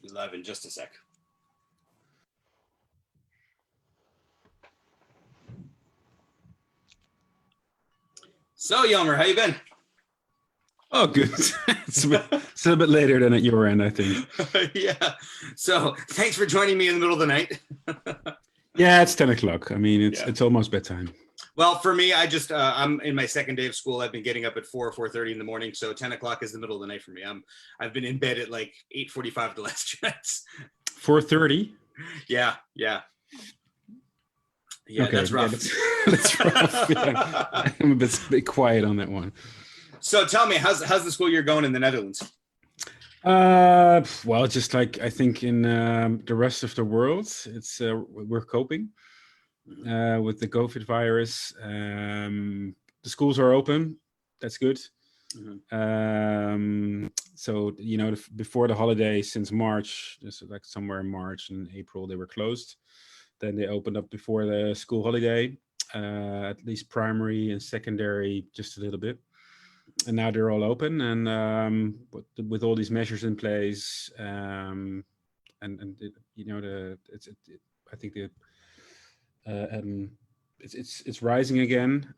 We'll be live in just a sec. So, Jelmer, how you been? Oh, good. It's a little bit later than at your end, I think. Yeah. So, thanks for joining me in the middle of the night. Yeah, it's 10 o'clock. I mean, it's almost bedtime. Well, for me, I'm in my second day of school. I've been getting up at 4:30 in the morning, so 10 o'clock is the middle of the night for me. I've been in bed at like 8:45 the last 2 nights. 4:30? Yeah. Okay, that's rough. Yeah, that's rough. Yeah. I'm a bit quiet on that one. So tell me, how's the school year going in the Netherlands? Well, just like I think in the rest of the world, it's we're coping with the COVID virus. The schools are open. That's good. Mm-hmm. So before the holidays, since March, so like somewhere in March and April, they were closed. Then they opened up before the school holiday, at least primary and secondary, just a little bit. And now they're all open, and with all these measures in place, I think it's rising again.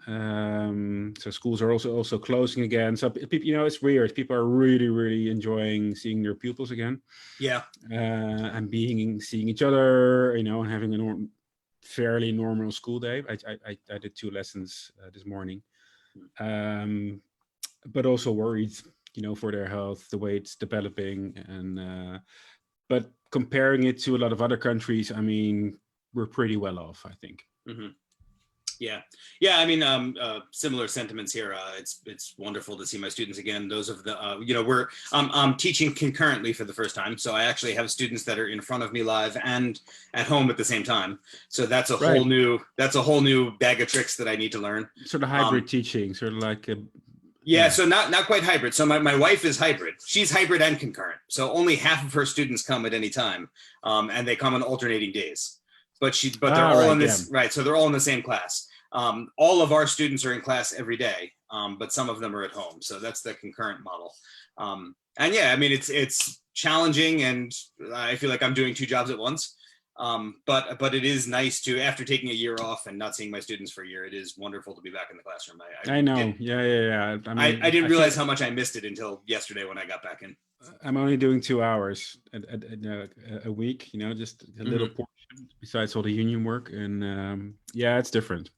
So schools are also closing again. So it's weird. People are really enjoying seeing their pupils again. Yeah. And seeing each other, and having a fairly normal school day. I did 2 lessons this morning. But also worried, for their health, the way it's developing, and but comparing it to a lot of other countries, I mean, we're pretty well off, I think. Mm-hmm. Yeah. I mean, similar sentiments here. It's wonderful to see my students again. Those of the, I'm teaching concurrently for the first time, so I actually have students that are in front of me live and at home at the same time. So that's a whole new bag of tricks that I need to learn. Sort of hybrid teaching, sort of like a. Yeah, so not quite hybrid. So my wife is hybrid. She's hybrid and concurrent. So only half of her students come at any time, and they come on alternating days. But they're all in this right. So they're all in the same class. All of our students are in class every day, but some of them are at home. So that's the concurrent model. And yeah, I mean it's challenging, and I feel like I'm doing 2 jobs at once. But it is nice to, after taking a year off and not seeing my students for a year, it is wonderful to be back in the classroom. I know. Yeah. I mean, I didn't realize how much I missed it until yesterday when I got back in. I'm only doing 2 hours a week, just a little portion besides all the union work. And yeah, it's different.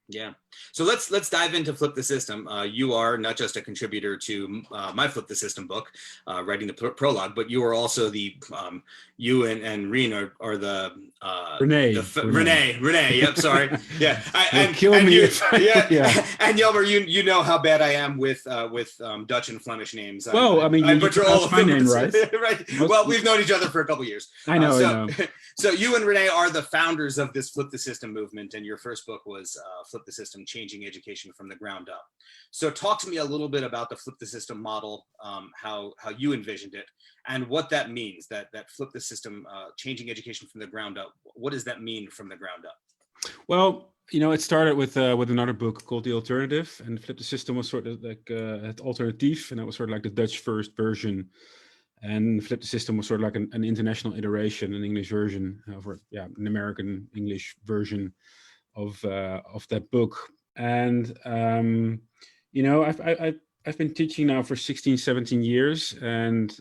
Yeah. So let's dive into Flip the System. You are not just a contributor to my Flip the System book, writing the prologue, but you are also the you and Reen are the Renee. Yep. Sorry. Yeah. And Jelmer, you know how bad I am with Dutch and Flemish names. Well, I mean, I butcher all of my them. Name, right? Right. Well, we've known each other for a couple of years. I know. So you and Renee are the founders of this Flip the System movement, and your first book was Flip the System: Changing Education from the Ground Up. So talk to me a little bit about the Flip the System model, how you envisioned it, and what that means. That Flip the System, changing education from the ground up. What does that mean from the ground up? Well, it started with another book called The Alternative, and Flip the System was sort of like het alternatief, and that was sort of like the Dutch first version. And Flip the System was sort of like an international iteration, an English version, an American English version of that book. And I've been teaching now for 16, 17 years, and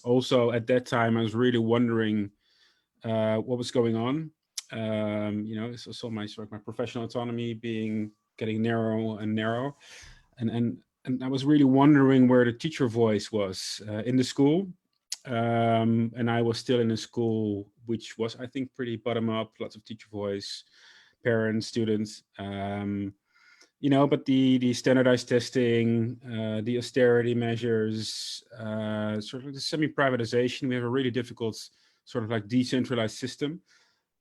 also at that time I was really wondering what was going on. So my professional autonomy getting narrow and narrow, and I was really wondering where the teacher voice was in the school. And I was still in a school which was, I think, pretty bottom up, lots of teacher voice, parents, students, but the standardized testing, the austerity measures, sort of the semi-privatization, we have a really difficult sort of like decentralized system.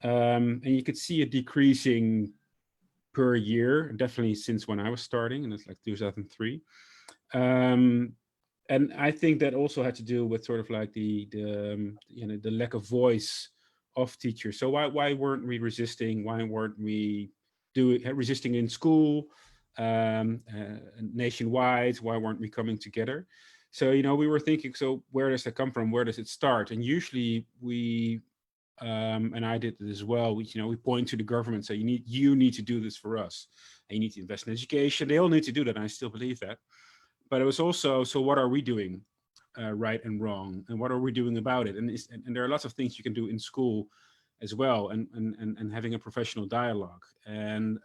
And you could see it decreasing per year, definitely since when I was starting, and it's like 2003. And I think that also had to do with sort of like the lack of voice of teachers. So why weren't we resisting? Why weren't we resisting in school, nationwide? Why weren't we coming together? So, we were thinking, so where does that come from? Where does it start? And usually we, and I did it as well. We point to the government, say you need to do this for us, and you need to invest in education. They all need to do that. And I still believe that. But it was also, so what are we doing right and wrong, and what are we doing about it? And there are lots of things you can do in school as well, and having a professional dialogue. And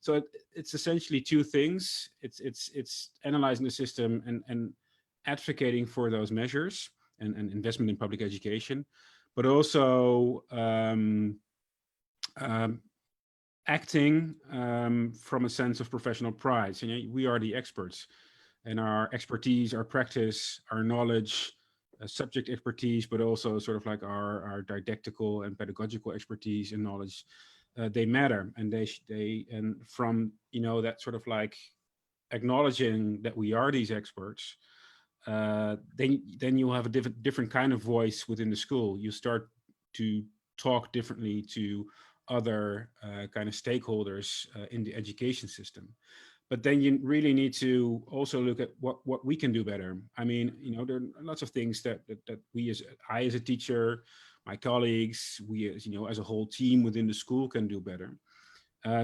so it's essentially two things. It's analyzing the system and advocating for those measures and investment in public education, but also acting from a sense of professional pride. So, we are the experts, and our expertise, our practice, our knowledge, subject expertise, but also sort of like our didactical and pedagogical expertise and knowledge, they matter. And and from, that sort of like acknowledging that we are these experts, then you'll have a different kind of voice within the school. You start to talk differently to other kind of stakeholders in the education system. But then you really need to also look at what we can do better. I mean, there are lots of things that we I as a teacher, my colleagues, we as a whole team within the school can do better.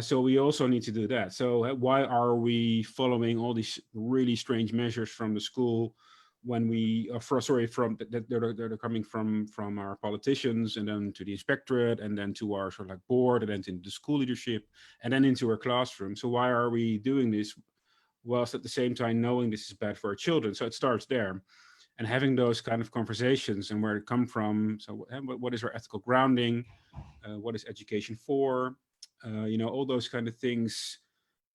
So we also need to do that. So why are we following all these really strange measures from the school when we they're coming from our politicians, and then to the inspectorate, and then to our sort of like board, and then into the school leadership, and then into our classroom? So why are we doing this whilst at the same time knowing this is bad for our children? So it starts there, and having those kind of conversations and where it come from. So what is our ethical grounding? What is education for? All those kind of things.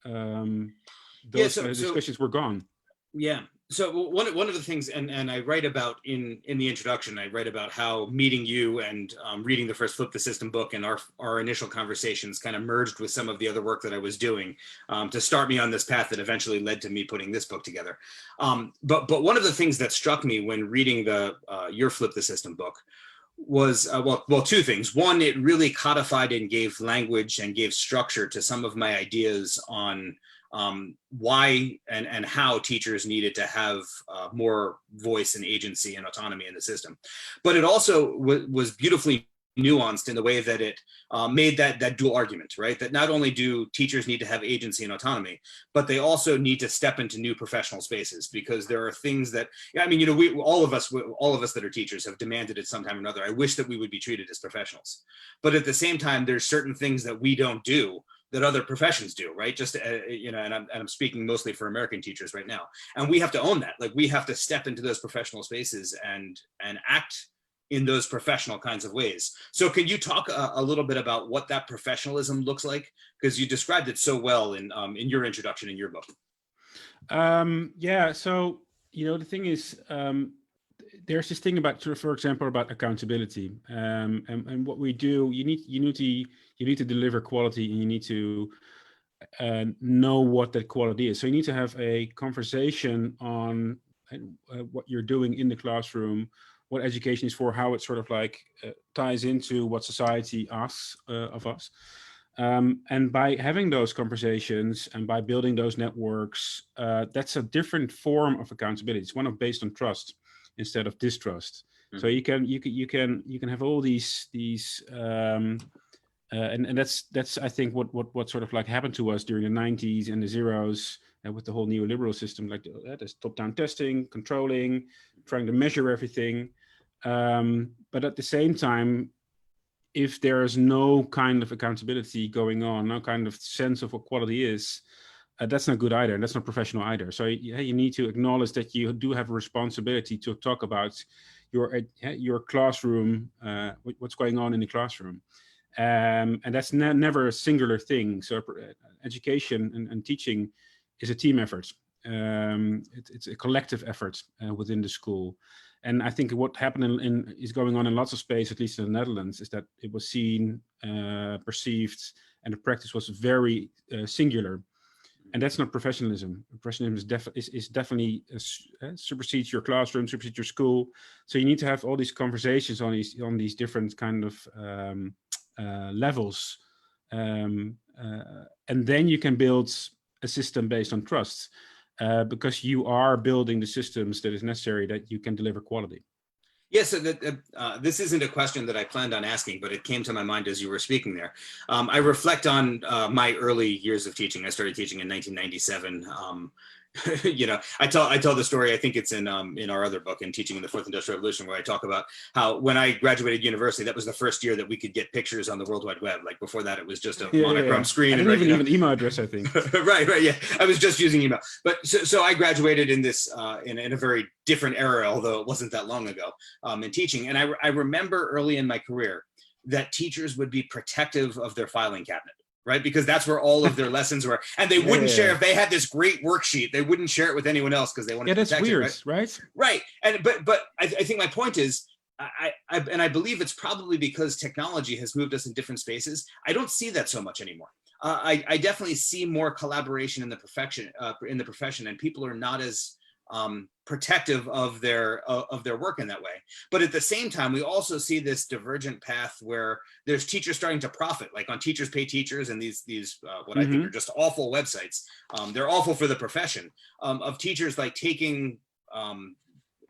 Those kind of discussions were gone. Yeah. So one of the things, and I write about in the introduction, I write about how meeting you and reading the first Flip the System book and our initial conversations kind of merged with some of the other work that I was doing to start me on this path that eventually led to me putting this book together. But one of the things that struck me when reading your Flip the System book was well, two things. One, it really codified and gave language and gave structure to some of my ideas on why and how teachers needed to have more voice and agency and autonomy in the system. But it also was beautifully nuanced in the way that it made that dual argument, right? That not only do teachers need to have agency and autonomy, but they also need to step into new professional spaces, because there are things that, I mean, all of us that are teachers have demanded at some time or another, I wish that we would be treated as professionals. But at the same time, there's certain things that we don't do that other professions do, right? Just, and I'm speaking mostly for American teachers right now. And we have to own that. Like, we have to step into those professional spaces and act in those professional kinds of ways. So can you talk a little bit about what that professionalism looks like? Because you described it so well in your introduction in your book. Yeah, so, the thing is, there's this thing about, for example, about accountability, and what we do. You need to deliver quality, and you need to know what that quality is. So you need to have a conversation on what you're doing in the classroom, what education is for, how it sort of like ties into what society asks of us. And by having those conversations and by building those networks, that's a different form of accountability. It's one based on trust instead of distrust. Mm-hmm. So you can have all these and that's I think what sort of like happened to us during the 90s and the zeros, with the whole neoliberal system, like there's top-down testing, controlling, trying to measure everything. But at the same time, if there is no kind of accountability going on, no kind of sense of what quality is, that's not good either. That's not professional either. So you need to acknowledge that you do have a responsibility to talk about your classroom, what's going on in the classroom. And that's never a singular thing. So education and teaching is a team effort. It's a collective effort within the school. And I think what happened is going on in lots of space, at least in the Netherlands, is that it was seen, perceived, and the practice was very singular. And that's not professionalism. Professionalism is definitely supersedes your classroom, supersedes your school. So you need to have all these conversations on these different kind of levels, and then you can build a system based on trust. because you are building the systems that is necessary that you can deliver quality. Yes, so this isn't a question that I planned on asking, but it came to my mind as you were speaking there. I reflect on my early years of teaching. I started teaching in 1997. I tell the story. I think it's in our other book, in Teaching in the Fourth Industrial Revolution, where I talk about how when I graduated university, that was the first year that we could get pictures on the World Wide Web. Like before that, it was just a monochrome screen. I didn't even leave an email address, I think. right, yeah. I was just using email. But so I graduated in this in a very different era, although it wasn't that long ago, in teaching. And I remember early in my career that teachers would be protective of their filing cabinet. Right, because that's where all of their lessons were, and they wouldn't share. If they had this great worksheet, they wouldn't share it with anyone else because they wanted to protect that's weird, it, right? Right, and but I think my point is, I believe it's probably because technology has moved us in different spaces. I don't see that so much anymore. I definitely see more collaboration in the profession, and people are not as protective of their work in that way. But at the same time, we also see this divergent path where there's teachers starting to profit, like on Teachers Pay Teachers and these what I think are just awful websites. They're awful for the profession, of teachers like taking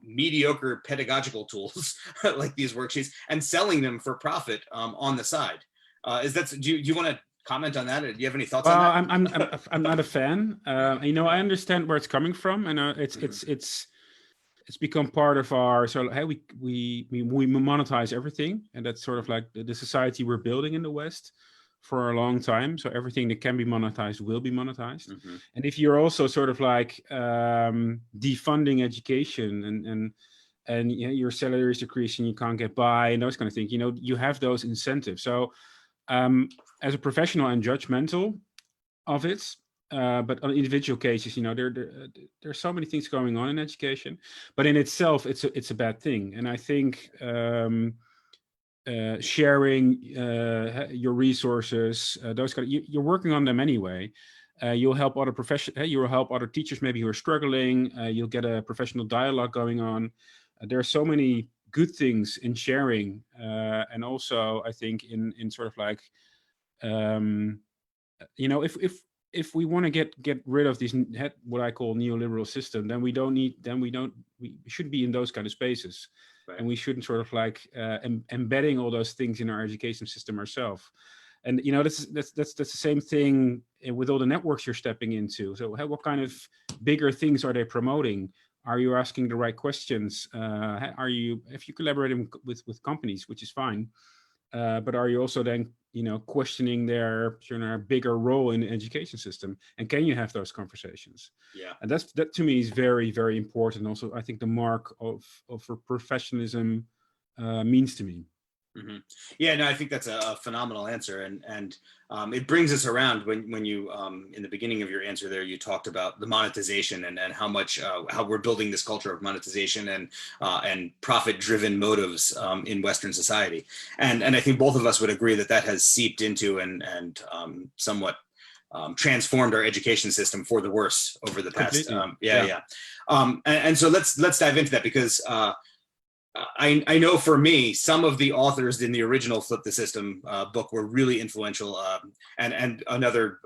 mediocre pedagogical tools like these worksheets and selling them for profit on the side. Do you want to comment on that? Or do you have any thoughts on that? I'm not a fan. I understand where it's coming from, and it's become part of our we monetize everything, and that's sort of like the society we're building in the West for a long time. So everything that can be monetized will be monetized. And if you're also sort of like defunding education and your salary is decreasing, you can't get by, and those kind of things, you have those incentives. So as a professional, I'm judgmental of it, but on individual cases, there's so many things going on in education, but in itself, it's a bad thing. And I think sharing your resources, you're working on them anyway. You'll help other you'll help other teachers maybe who are struggling. You'll get a professional dialogue going on. There are so many good things in sharing, and also I think in sort of like, if we want to get rid of these what I call neoliberal system, then we shouldn't be in those kind of spaces. Right. And we shouldn't sort of like embedding all those things in our education system ourselves. And that's the same thing with all the networks you're stepping into. So what kind of bigger things are they promoting? Are you asking the right questions? If you collaborating with companies, which is fine, but are you also then questioning their bigger role in the education system? And can you have those conversations? Yeah. And that to me is very, very important. Also, I think the mark of professionalism means to me. Mm-hmm. Yeah, no, I think that's a phenomenal answer, and it brings us around when you in the beginning of your answer there, you talked about the monetization and how much how we're building this culture of monetization and profit-driven motives in Western society, and I think both of us would agree that has seeped into and somewhat transformed our education system for the worse over the past. And so let's dive into that, because I know for me, some of the authors in the original Flip the System book were really influential, and another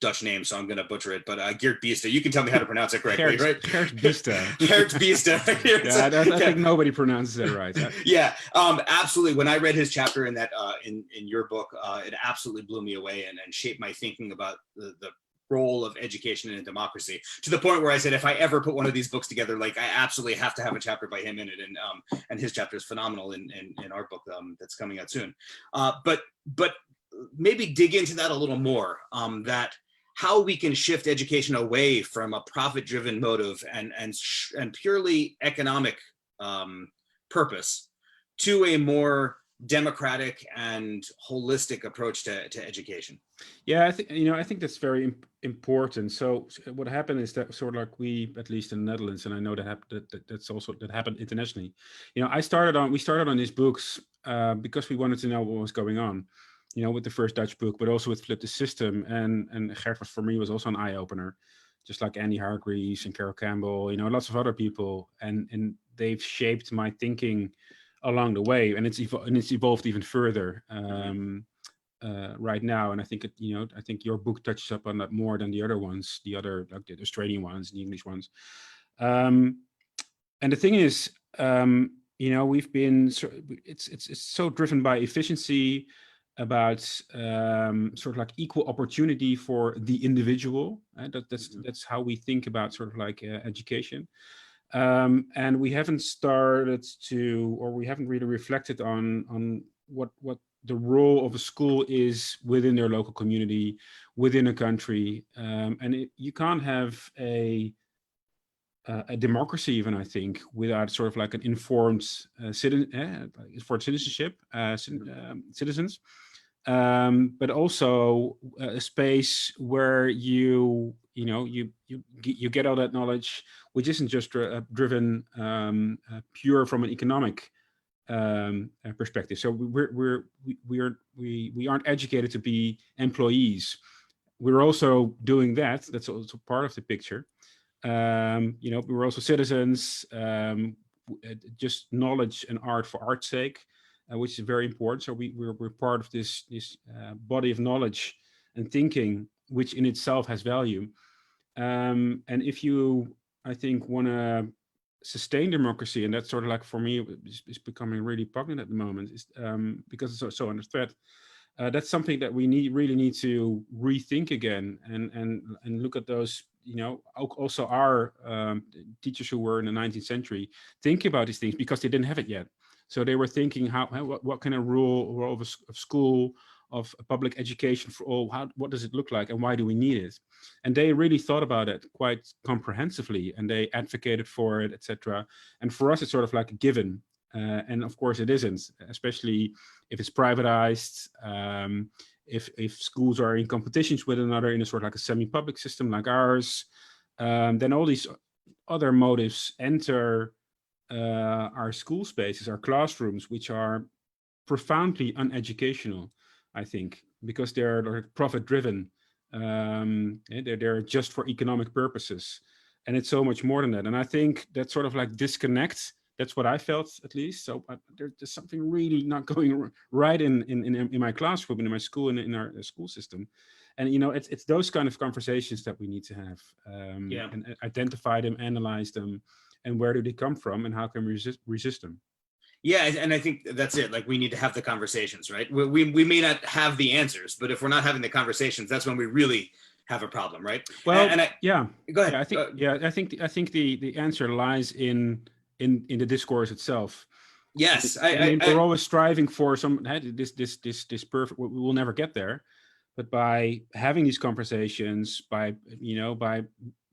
Dutch name, so I'm going to butcher it, but Geert Biesta. You can tell me how to pronounce it correctly, right? Geert Biesta. Geert Biesta. I think nobody pronounces it right. Yeah, absolutely. When I read his chapter in that in your book, it absolutely blew me away and shaped my thinking about the role of education in a democracy, to the point where I said, if I ever put one of these books together, like I absolutely have to have a chapter by him in it. And his chapter is phenomenal in our book that's coming out soon. But maybe dig into that a little more, that how we can shift education away from a profit-driven motive and purely economic purpose to a more democratic and holistic approach to education. Yeah, I think that's very important. So what happened is that sort of like we, at least in the Netherlands, and I know that happened internationally. We started on these books because we wanted to know what was going on, with the first Dutch book, but also with Flip the System, and Gert for me was also an eye opener, just like Andy Hargreaves and Carol Campbell, lots of other people, and they've shaped my thinking along the way, and it's evolved even further. right now, and I think I think your book touches up on that more than the other ones, the other like the Australian ones, the English ones. And the thing is, we've been it's so driven by efficiency, about sort of like equal opportunity for the individual. That's how we think about sort of like education. And we haven't started to, or we haven't really reflected on what the role of a school is within their local community, within a country. And you can't have a democracy, even, I think, without sort of like an informed for citizenship, citizens, but also a space where you get all that knowledge, which isn't just driven pure from an economic perspective. So we aren't educated to be employees. We're also doing that. That's also part of the picture. We're also citizens. Just knowledge and art for art's sake, which is very important. So we're part of this body of knowledge and thinking, which in itself has value. And if you, I think, want to sustain democracy, and that's sort of like, for me, is becoming really poignant at the moment, is because it's so under threat. That's something that we really need to rethink again, and look at those. Also our teachers who were in the 19th century thinking about these things, because they didn't have it yet. So they were thinking what kind of role of school, of public education for all, what does it look like, and why do we need it? And they really thought about it quite comprehensively, and they advocated for it, etc. And for us, it's sort of like a given. And of course it isn't, especially if it's privatized, if schools are in competitions with another in a sort of like a semi-public system like ours, then all these other motives enter our school spaces, our classrooms, which are profoundly uneducational, I think, because they're profit-driven. They're just for economic purposes, and it's so much more than that. And I think that sort of like disconnect. That's what I felt, at least. So there's something really not going right in my classroom, in my school, and in our school system. And it's those kind of conversations that we need to have, and identify them, analyze them, and where do they come from, and how can we resist them. Yeah, and I think that's it. Like, we need to have the conversations, right? We may not have the answers, but if we're not having the conversations, that's when we really have a problem, right? Well, go ahead. I think the answer lies in the discourse itself. Yes, we're always striving for this perfect. We will never get there, but by having these conversations, by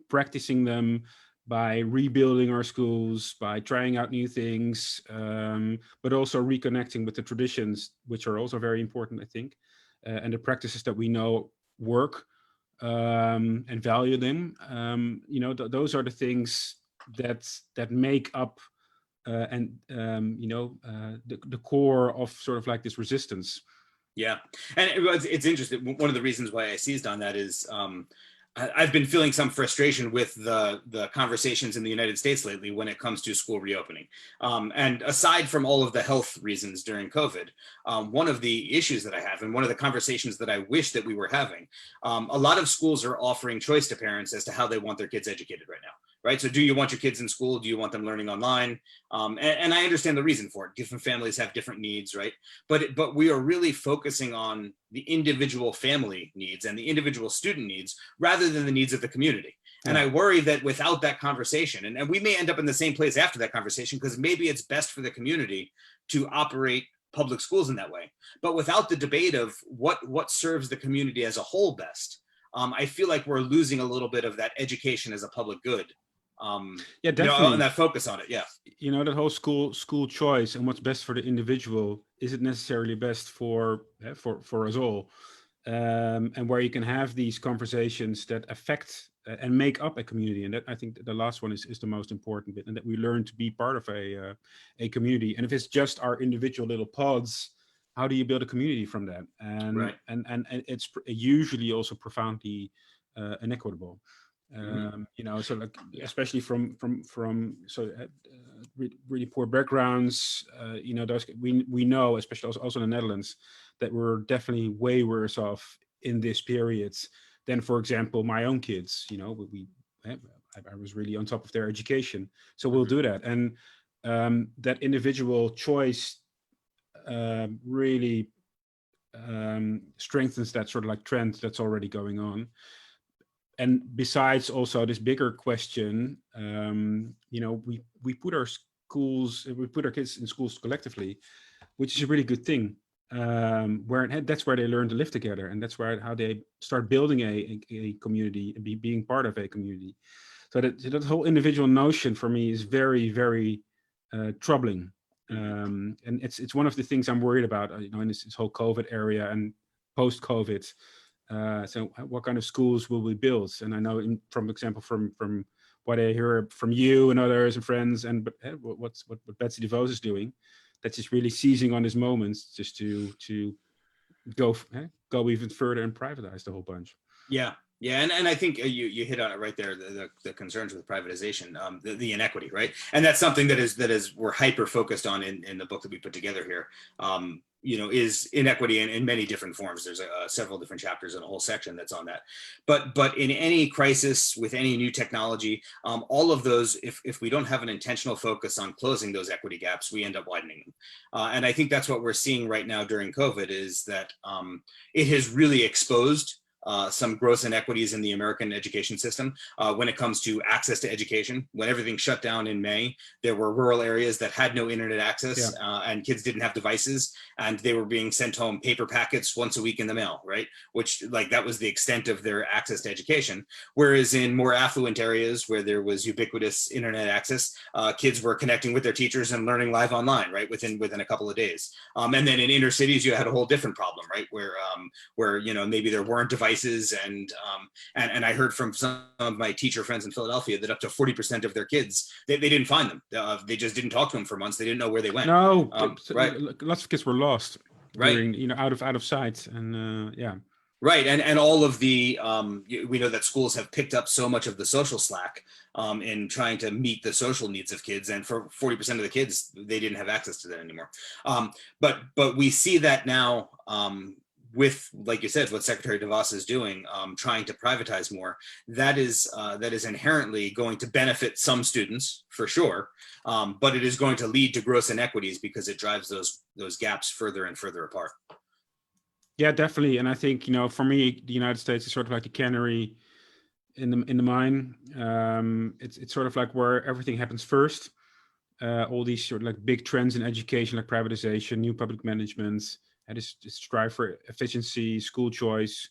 practicing them, by rebuilding our schools, by trying out new things, but also reconnecting with the traditions, which are also very important, I think, and the practices that we know work, and value them. Those are the things that make up the core of sort of like this resistance. Yeah, and it's interesting. One of the reasons why I seized on that is I've been feeling some frustration with the conversations in the United States lately when it comes to school reopening. And aside from all of the health reasons during COVID, one of the issues that I have, and one of the conversations that I wish that we were having, a lot of schools are offering choice to parents as to how they want their kids educated right now. Right. So do you want your kids in school? Do you want them learning online? And I understand the reason for it. Different families have different needs. Right. But we are really focusing on the individual family needs and the individual student needs rather than the needs of the community. Yeah. And I worry that without that conversation, and we may end up in the same place after that conversation, because maybe it's best for the community to operate public schools in that way. But without the debate of what serves the community as a whole best, I feel like we're losing a little bit of that education as a public good. Definitely. And that focus on it. Yeah. That whole school choice and what's best for the individual isn't necessarily best for us all. And where you can have these conversations that affect and make up a community. And that, I think, the last one is the most important bit, and that we learn to be part of a community. And if it's just our individual little pods, how do you build a community from that? And right. and it's usually also profoundly inequitable. So like, especially from really poor backgrounds. Those we know, especially also in the Netherlands, that we're definitely way worse off in this period than, for example, my own kids. I was really on top of their education, so we'll do that. And that individual choice really strengthens that sort of like trend that's already going on. And besides also this bigger question, we put our kids in schools collectively, which is a really good thing. That's where they learn to live together, and that's how they start building a community and being part of a community. So that whole individual notion for me is very, very troubling. And it's one of the things I'm worried about, in this whole COVID area and post-COVID. So what kind of schools will we build? And I know, from what I hear from you and others and friends, and what Betsy DeVos is doing, that's just really seizing on this moment just to go even further and privatize the whole bunch. Yeah. Yeah, and I think you hit on it right there. The concerns with privatization, the inequity, right? And that's something that is we're hyper focused on in the book that we put together here. Is inequity in many different forms. There's several different chapters and a whole section that's on that. But in any crisis with any new technology, all of those, if we don't have an intentional focus on closing those equity gaps, we end up widening them. And I think that's what we're seeing right now during COVID, is that it has really exposed some gross inequities in the American education system when it comes to access to education. When everything shut down in May, there were rural areas that had no internet access, and kids didn't have devices, and they were being sent home paper packets once a week in the mail, right? Which, like, that was the extent of their access to education. Whereas in more affluent areas where there was ubiquitous internet access, kids were connecting with their teachers and learning live online, right, within a couple of days. And then in inner cities, you had a whole different problem, right, where maybe there weren't devices. And I heard from some of my teacher friends in Philadelphia that up to 40% of their kids, they didn't find them. They just didn't talk to them for months. They didn't know where they went. No, right. Lots of kids were lost, right? During, out of sight, and yeah. Right, and all of the we know that schools have picked up so much of the social slack in trying to meet the social needs of kids, and for 40% of the kids, they didn't have access to that anymore. But we see that now. With, like you said, what Secretary DeVos is doing, trying to privatize more, that is inherently going to benefit some students for sure, but it is going to lead to gross inequities because it drives those gaps further and further apart. Yeah, definitely, and I think for me, the United States is sort of like a canary in the mine. It's sort of like where everything happens first. All these sort of like big trends in education, like privatization, new public management. And this strive for efficiency, school choice,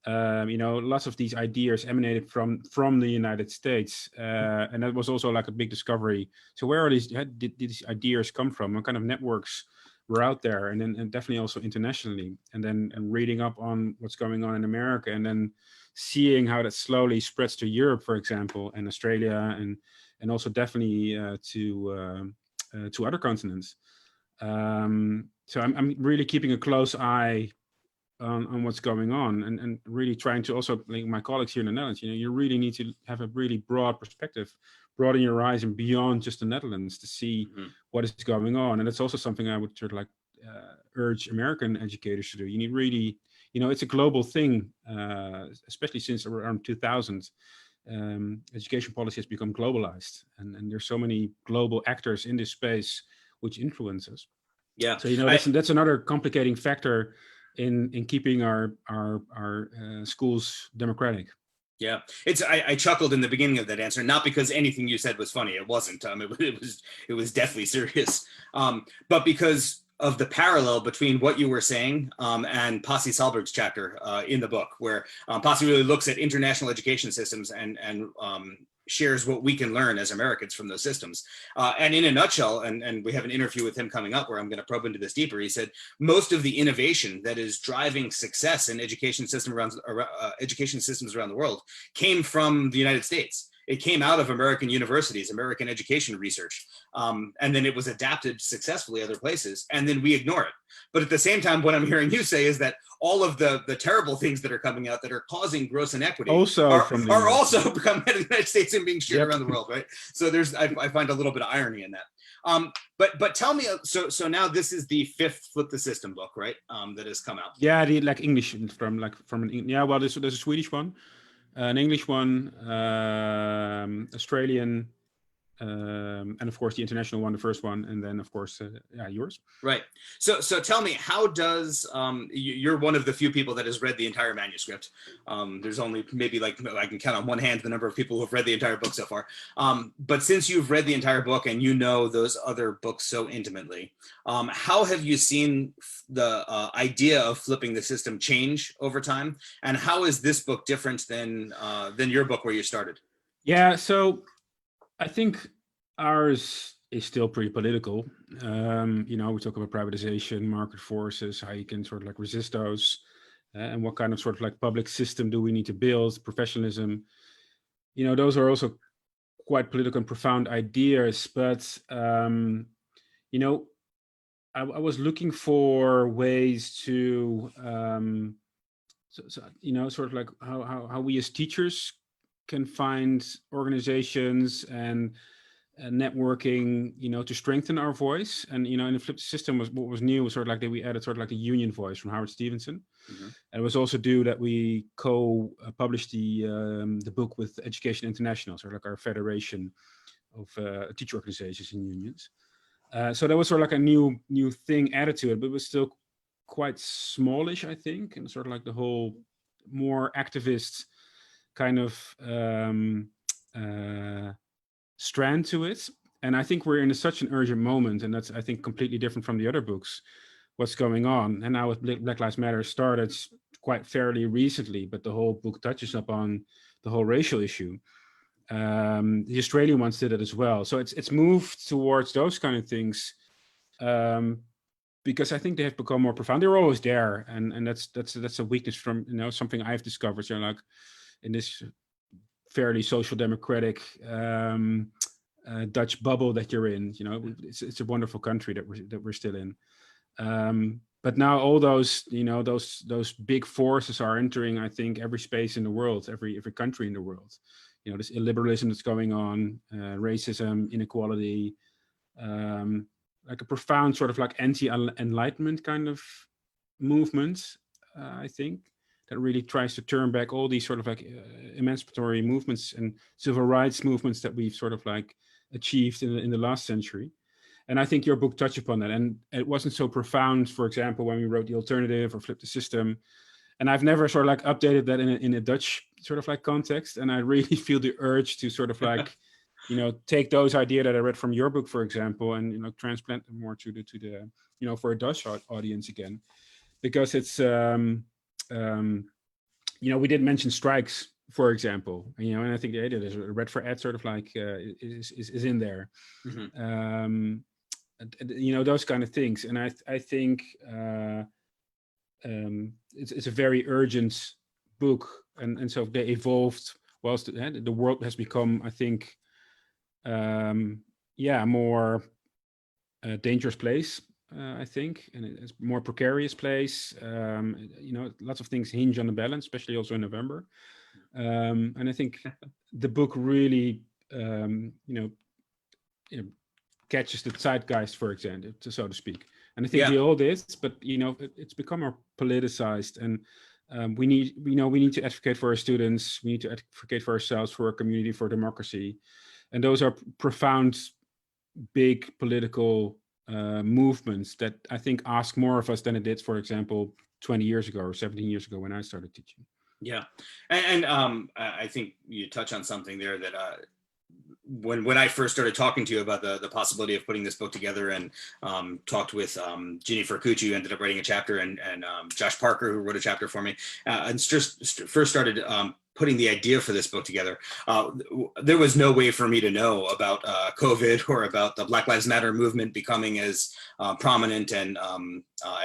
lots of these ideas emanated from the United States, and that was also like a big discovery. So where are did these ideas come from? What kind of networks were out there, and definitely also internationally, and reading up on what's going on in America, and then seeing how that slowly spreads to Europe, for example, and Australia, and also definitely to other continents. So I'm really keeping a close eye on what's going on, and really trying to also, like my colleagues here in the Netherlands, you really need to have a really broad perspective, broaden your horizon beyond just the Netherlands to see what is going on. And it's also something I would sort of like urge American educators to do. You need really, it's a global thing, especially since around 2000. Education policy has become globalized, and there's so many global actors in this space which influence us. Yeah. So that's another complicating factor in keeping our schools democratic. Yeah, I chuckled in the beginning of that answer, not because anything you said was funny. It wasn't. It was deathly serious. But because of the parallel between what you were saying and Pasi Sahlberg's chapter in the book, where Pasi really looks at international education systems and shares what we can learn as Americans from those systems. And in a nutshell, and we have an interview with him coming up where I'm going to probe into this deeper, he said most of the innovation that is driving success in education systems around the world came from the United States. it came out of American universities, American education research, and then it was adapted successfully other places, and then we ignore it. But at the same time, what I'm hearing you say is that all of the terrible things that are coming out that are causing gross inequity are also coming out of the United States and being shared around the world, right? So I find a little bit of irony in that. But tell me, so now this is the 5th Flip the System book, right? That has come out. Yeah, the English from well, there's a Swedish one, an English one, Australian, and of course the international one, the first one, and then of course yours. Right. So tell me, how does you're one of the few people that has read the entire manuscript. There's only maybe like I can count on one hand the number of people who have read the entire book so far. But since you've read the entire book and you know those other books so intimately, how have you seen the idea of flipping the system change over time? And how is this book different than your book where you started? Yeah, so I think ours is still pretty political. We talk about privatization, market forces, how you can sort of like resist those, and what kind of sort of like public system do we need to build, professionalism. Those are also quite political and profound ideas. But, I was looking for ways to, sort of like how we as teachers can find organizations and networking, to strengthen our voice. And, in the flipped system what was new was sort of like that we added sort of like the union voice from Howard Stevenson. Mm-hmm. And it was also due that we co-published the book with Education International, sort of like our federation of teacher organizations and unions. So that was sort of like a new thing added to it, but it was still quite smallish, I think, and sort of like the whole more activist kind of strand to it. And I think we're in such an urgent moment, and that's, I think, completely different from the other books, what's going on. And now with Black Lives Matter started quite fairly recently, but the whole book touches upon the whole racial issue. The Australian ones did it as well. So it's moved towards those kind of things, because I think they have become more profound. They were always there, and that's a weakness from something I've discovered. Like in this fairly social democratic Dutch bubble that you're in, it's a wonderful country that we're still in. But now all those those big forces are entering, I think, every space in the world, every country in the world. This illiberalism that's going on, racism, inequality, like a profound sort of like anti-enlightenment kind of movement, I think, that really tries to turn back all these sort of like emancipatory movements and civil rights movements that we've sort of like achieved in the last century. And I think your book touched upon that. And it wasn't so profound, for example, when we wrote The Alternative or Flip the System. And I've never sort of like updated that in a Dutch sort of like context. And I really feel the urge to sort of like, take those ideas that I read from your book, for example, and, transplant them more to the for a Dutch audience again, because it's, we did mention strikes, for example, and I think the idea is Red for Ed sort of like is in there. Mm-hmm. Those kind of things. And I think it's a very urgent book, and so they evolved whilst the world has become, I think, a more dangerous place, I think, and it's a more precarious place. Lots of things hinge on the balance, especially also in November. And I think the book really, catches the zeitgeist, for example, so to speak. And I think we all did, but it's become more politicized, and we need to advocate for our students. We need to advocate for ourselves, for our community, for democracy, and those are profound, big political movements that I think ask more of us than it did, for example, 20 years ago or 17 years ago when I started teaching. Yeah, and I think you touch on something there that when I first started talking to you about the possibility of putting this book together, and talked with Ginny Fercucci, who ended up writing a chapter, and Josh Parker, who wrote a chapter for me, and just first started putting the idea for this book together, there was no way for me to know about COVID or about the Black Lives Matter movement becoming as prominent and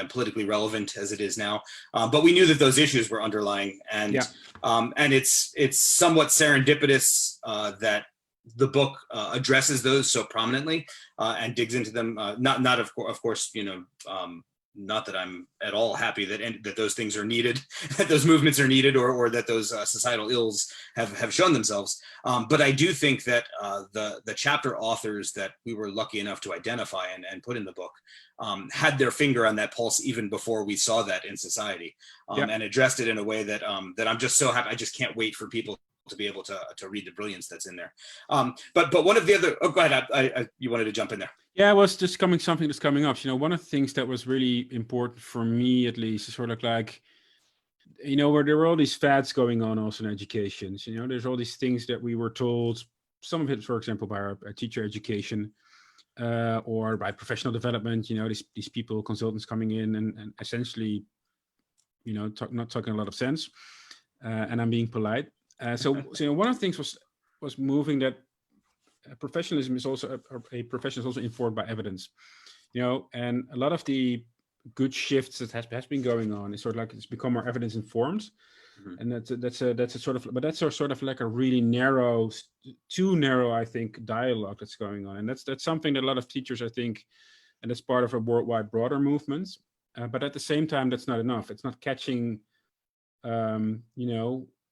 politically relevant as it is now. But we knew that those issues were underlying, and it's somewhat serendipitous that the book addresses those so prominently and digs into them. Not of course, not that I'm at all happy that those things are needed, that those movements are needed, or that those societal ills have shown themselves. But I do think that the chapter authors that we were lucky enough to identify and put in the book had their finger on that pulse even before we saw that in society, and addressed it in a way that that I'm just so happy. I just can't wait for people to be able to read the brilliance that's in there. But one of the other, go ahead. You wanted to jump in there. Yeah, it was just something that's coming up. One of the things that was really important for me, at least, is sort of like, where there were all these fads going on also in education. There's all these things that we were told, some of it, for example, by our teacher education or by professional development, these people, consultants coming in and essentially, not talking a lot of sense. And I'm being polite. So one of the things was moving that professionalism is also a profession is also informed by evidence, and a lot of the good shifts that has been going on is sort of like it's become more evidence informed, and that's a sort of, but that's sort of like a really too narrow, I think, dialogue that's going on, and that's something that a lot of teachers, I think, and that's part of a worldwide broader movement. But at the same time, that's not enough. It's not catching,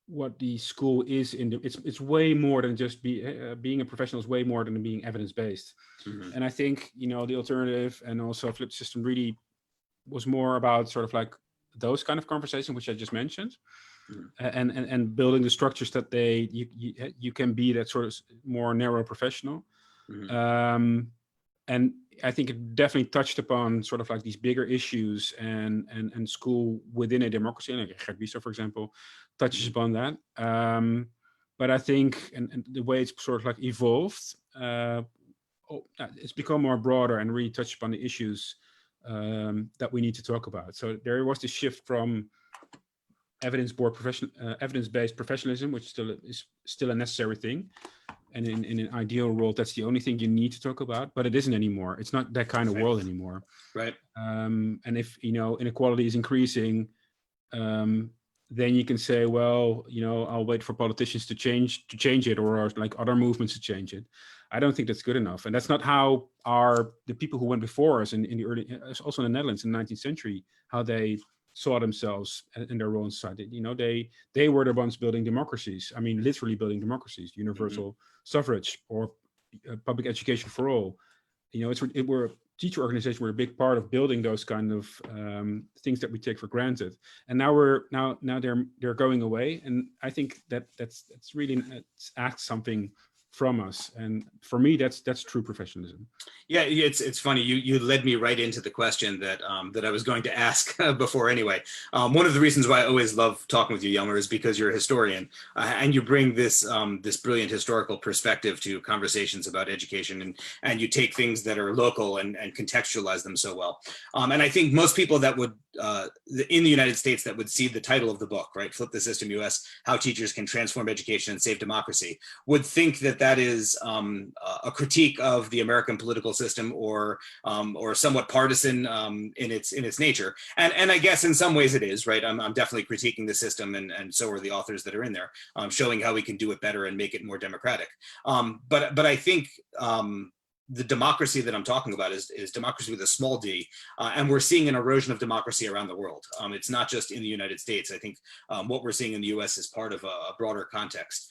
what the school is it's way more than just being a professional is way more than being evidence-based. And I think the alternative and also flipped system really was more about sort of like those kind of conversations which I just mentioned, and building the structures that you can be that sort of more narrow professional. And I think it definitely touched upon sort of like these bigger issues and school within a democracy. Like Gert Wieser, for example, touches upon that. But I think, and the way it's sort of like evolved, it's become more broader and really touched upon the issues that we need to talk about. So there was this shift from evidence-based professionalism, which is still a necessary thing. And in an ideal world, that's the only thing you need to talk about, but it isn't anymore. It's not that kind of world anymore. Right. And if, inequality is increasing, then you can say, well, I'll wait for politicians to change it, or like other movements to change it. I don't think that's good enough. And that's not how the people who went before us in the early, also in the Netherlands in the 19th century, how they saw themselves in their role in society. They were the ones building democracies. I mean, literally building democracies, universal suffrage or public education for all. Teacher organizations were a big part of building those kind of things that we take for granted. And now they're going away. And I think that's really asks something from us, and for me that's true professionalism. Yeah, it's funny, you led me right into the question that I was going to ask before anyway. One of the reasons why I always love talking with you, Jelmer, is because you're a historian and you bring this brilliant historical perspective to conversations about education, and you take things that are local and contextualize them so well. And I think most people that would in the United States that would see the title of the book, right, Flip the System US, How Teachers Can Transform Education and Save Democracy, would think that is a critique of the American political system, or somewhat partisan in its nature. And I guess in some ways it is, right? I'm definitely critiquing the system, and so are the authors that are in there, showing how we can do it better and make it more democratic. But I think the democracy that I'm talking about is democracy with a small d, and we're seeing an erosion of democracy around the world. It's not just in the United States. I think what we're seeing in the US is part of a broader context.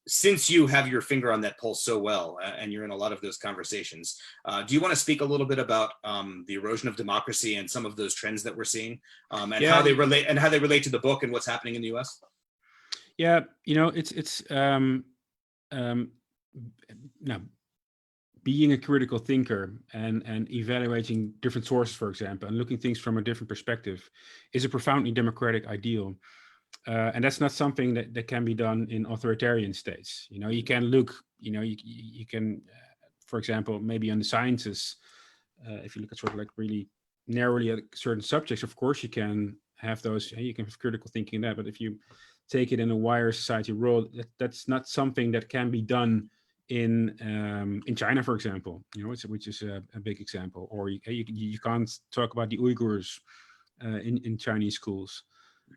Since you have your finger on that pulse so well, and you're in a lot of those conversations, do you want to speak a little bit about the erosion of democracy and some of those trends that we're seing, and how they relate to the book and what's happening in the US? Yeah, it's now, being a critical thinker and evaluating different sources, for example, and looking things from a different perspective is a profoundly democratic ideal. And that's not something that can be done in authoritarian states. You can look, you can, for example, maybe on the sciences, if you look at sort of like really narrowly at certain subjects, of course you can have those, you can have critical thinking in that, but if you take it in a wider society role, that's not something that can be done in China, for example, which is a big example. Or you can't talk about the Uyghurs in Chinese schools.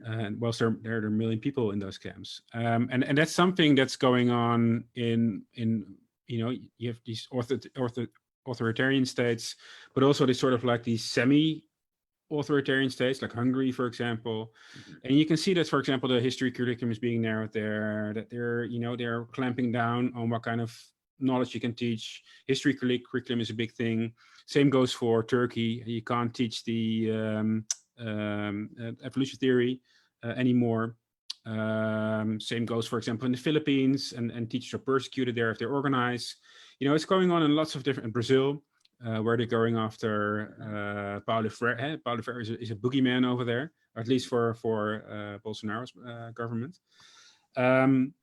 And whilst there are a million people in those camps, and that's something that's going on in you have these authoritarian states, but also these sort of like these semi-authoritarian states, like Hungary, for example. And you can see that, for example, the history curriculum is being narrowed there. That they're clamping down on what kind of knowledge you can teach. History curriculum is a big thing. Same goes for Turkey. You can't teach the evolution theory anymore. Same goes, for example, in the Philippines, and teachers are persecuted there if they organize. It's going on in lots of different, in Brazil, where they're going after Paulo Freire. Paulo Freire is a boogeyman over there, or at least for Bolsonaro's government. And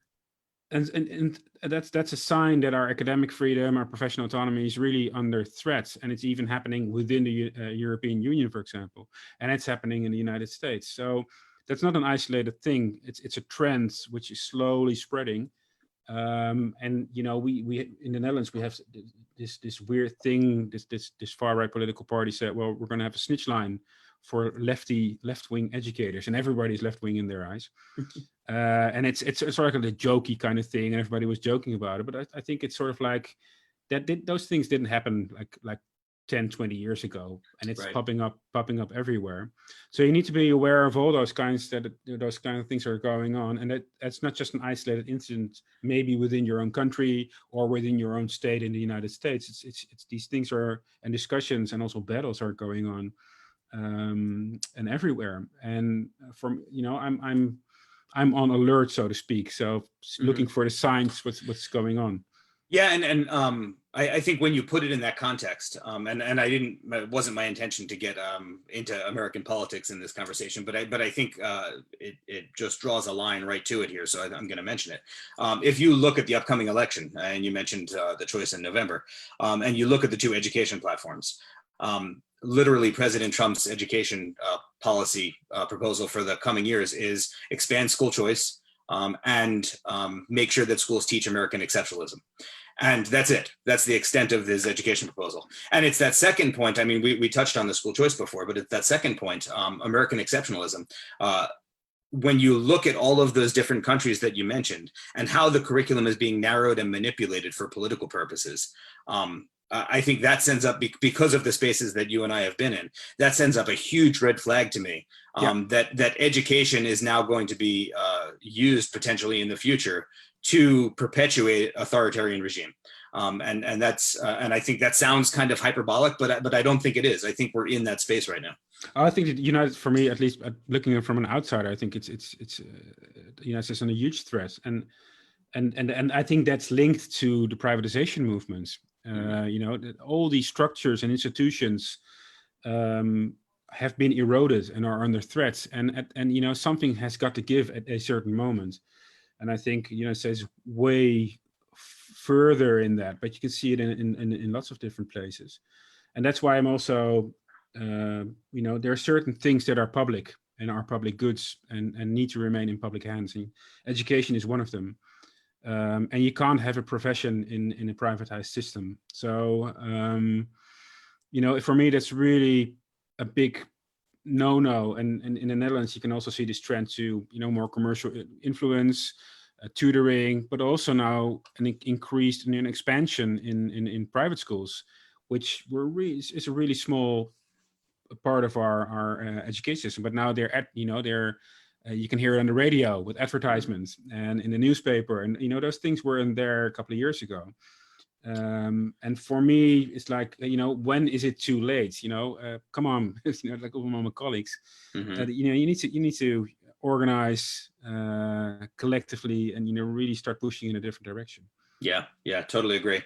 that's a sign that our academic freedom, our professional autonomy is really under threat, and it's even happening within the European Union, for example, and it's happening in the United States. So that's not an isolated thing. It's a trend which is slowly spreading. And we in the Netherlands, we have this weird thing. This far right political party said, well, we're going to have a snitch line for left-wing educators, and everybody's left-wing in their eyes. And it's sort of a jokey kind of thing, and everybody was joking about it. But I think it's sort of like that. Those things didn't happen like 10, 20 years ago, and it's Right. popping up everywhere. So you need to be aware of all those kind of things are going on, and that's not just an isolated incident, maybe within your own country or within your own state in the United States. It's these things and discussions and also battles are going on, and everywhere. And from I'm on alert, so to speak. So looking for the signs, what's going on. Yeah, and I think when you put it in that context, and it wasn't my intention to get into American politics in this conversation, but I think it just draws a line right to it here, so I'm going to mention it. If you look at the upcoming election, and you mentioned the choice in November, and you look at the two education platforms, literally President Trump's education policy proposal for the coming years is expand school choice and make sure that schools teach American exceptionalism. And that's it. That's the extent of his education proposal. And it's that second point. I mean, we touched on the school choice before, but it's that second point, American exceptionalism. When you look at all of those different countries that you mentioned and how the curriculum is being narrowed and manipulated for political purposes, I think that sends up, because of the spaces that you and I have been in, that sends up a huge red flag to me, that education is now going to be used potentially in the future to perpetuate authoritarian regime. And that's and I think that sounds kind of hyperbolic, but I don't think it is. I think we're in that space right now. I think that United, for me at least, looking from an outsider, I think it's the United States under huge threat, and I think that's linked to the privatization movements. All these structures and institutions have been eroded and are under threat, and something has got to give at a certain moment. And I think the United States is way further in that, but you can see it in lots of different places. And that's why I'm also, there are certain things that are public and are public goods and need to remain in public hands. And education is one of them. And you can't have a profession in a privatized system. So, for me, that's really a big no. And in the Netherlands, you can also see this trend to, more commercial influence, tutoring, but also now an increased and an expansion in private schools, which is a really small part of our education system. But now they're you can hear it on the radio with advertisements and in the newspaper, and those things weren't there a couple of years ago. And for me, it's like, when is it too late? Come on, like all my colleagues, you need to organize collectively and really start pushing in a different direction. Yeah, totally agree.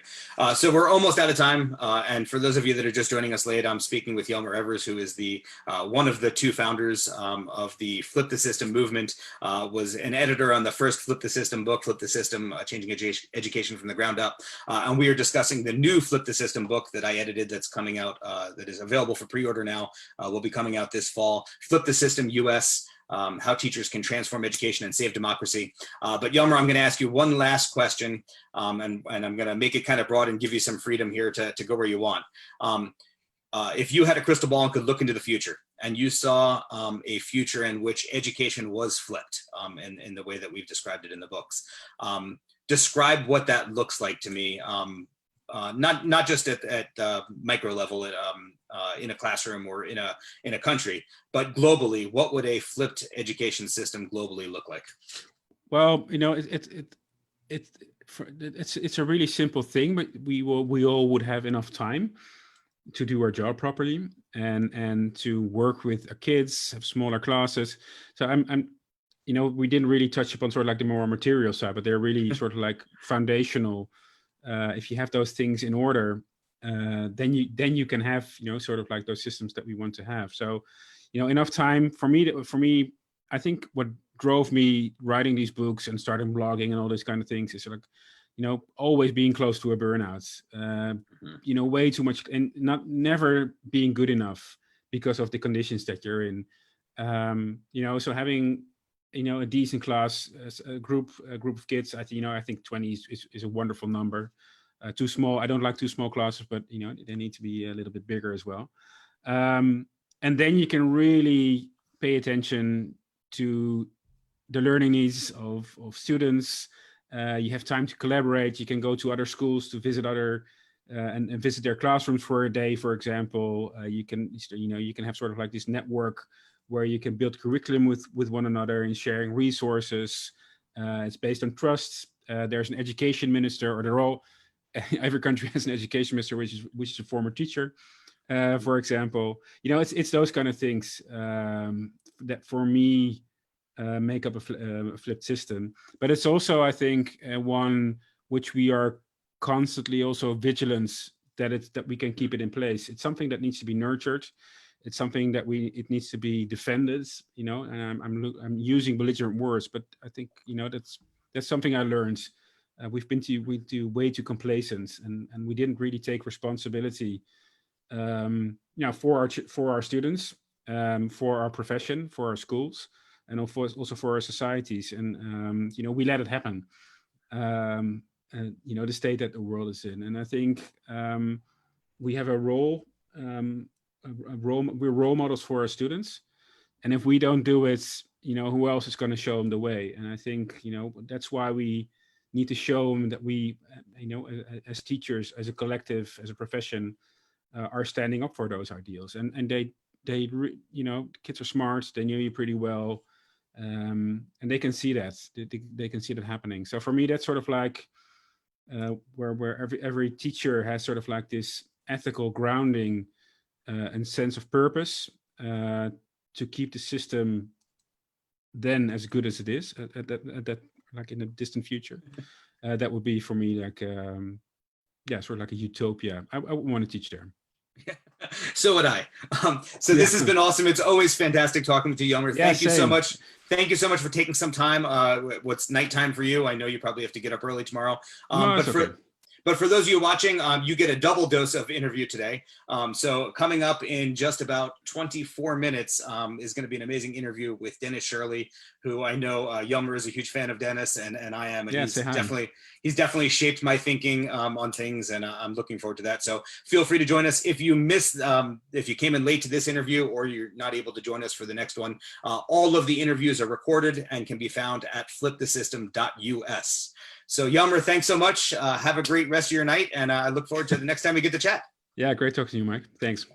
So we're almost out of time. And for those of you that are just joining us late, I'm speaking with Jelmer Evers, who is the one of the two founders of the Flip the System movement, was an editor on the first Flip the System book, Flip the System, Changing Education from the Ground Up. And we are discussing the new Flip the System book that I edited that's coming out, that is available for pre-order now, will be coming out this fall, Flip the System US, how teachers can transform education and save democracy. But Jelmer, I'm going to ask you one last question, and I'm going to make it kind of broad and give you some freedom here to go where you want. If you had a crystal ball and could look into the future, and you saw a future in which education was flipped in the way that we've described it in the books, describe what that looks like to me. Not just at micro level, in a classroom or in a country, but globally, what would a flipped education system globally look like? Well, it's a really simple thing, but we all would have enough time to do our job properly and to work with our kids, have smaller classes. So we didn't really touch upon sort of like the more material side, but they're really sort of like foundational. If you have those things in order, then you can have sort of like those systems that we want to have. So enough time for me. I think what drove me writing these books and starting blogging and all these kind of things is like always being close to a burnout, way too much, and never being good enough because of the conditions that you're in. So having a decent class, a group of kids, I think 20 is a wonderful number. Too small, I don't like too small classes, but they need to be a little bit bigger as well. And then you can really pay attention to the learning needs of students. You have time to collaborate. You can go to other schools to visit and visit their classrooms for a day, for example. You can have sort of like this network where you can build curriculum with one another and sharing resources. It's based on trust. There's an education minister, or they're all. Every country has an education minister, which is a former teacher, for example. It's those kind of things that for me make up a flipped system. But it's also, I think, one which we are constantly also vigilant that we can keep it in place. It's something that needs to be nurtured. It's something that it needs to be defended. And I'm using belligerent words, but I think that's something I learned. We've been way too complacent, and we didn't really take responsibility, for our students, for our profession, for our schools, and also for our societies. And we let it happen. The state that the world is in, and I think we have a role. We're role models for our students, and if we don't do it, who else is going to show them the way? And I think that's why we need to show them that we, as teachers, as a collective, as a profession, are standing up for those ideals. And they kids are smart. They know you pretty well, and they can see that. They can see that happening. So for me, that's sort of like where every teacher has sort of like this ethical grounding and sense of purpose to keep the system then as good as it is at that like in the distant future. That would be for me like sort of like a utopia. I want to teach there. So would I. So this has been awesome. It's always fantastic talking with you, Jelmer. Thank you so much. Thank you so much for taking some time. What's nighttime for you? I know you probably have to get up early tomorrow. But for those of you watching, you get a double dose of interview today. So coming up in just about 24 minutes is going to be an amazing interview with Dennis Shirley, who I know Jelmer is a huge fan of Dennis, and I am. And he's definitely shaped my thinking on things, and I'm looking forward to that. So feel free to join us. If you missed, if you came in late to this interview or you're not able to join us for the next one, all of the interviews are recorded and can be found at flipthesystem.us. So Jelmer, thanks so much. Have a great rest of your night, and I look forward to the next time we get to chat. Yeah, great talking to you, Mike. Thanks.